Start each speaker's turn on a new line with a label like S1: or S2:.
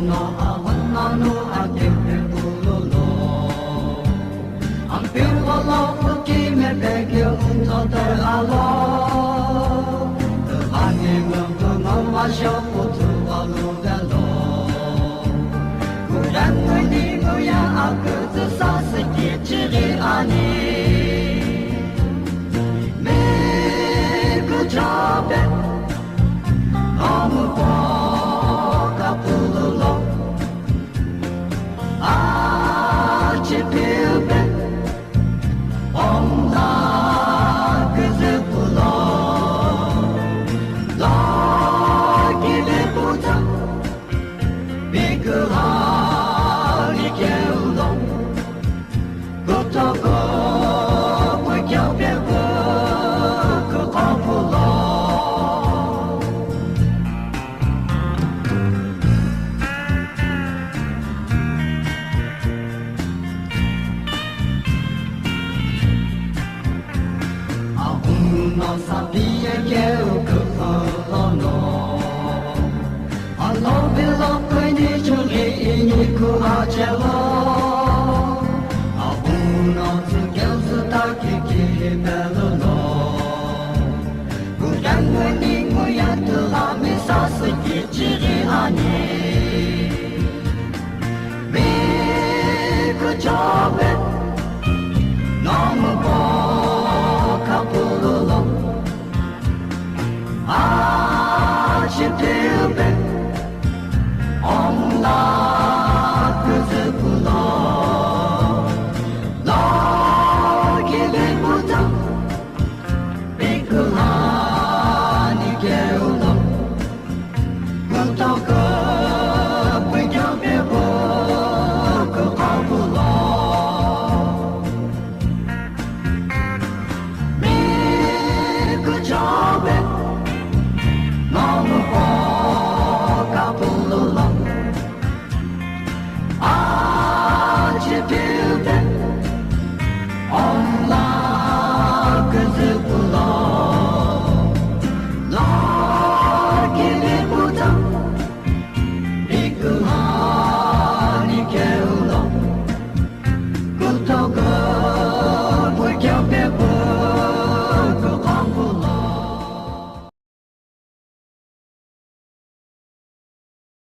S1: no awana no ate pulolo ang pilolo ki me pekyo to te alo ani no no ma sho putu alu galo kuran ni go ya akut sa se ki chiri ani me go jobe amu po kapulolo a chipilbe onda kızıpulo la gibi buta bigla ikeulo gotoko pekyapepo kokapulo non sabia che eu no allo bello quindi giorni in cura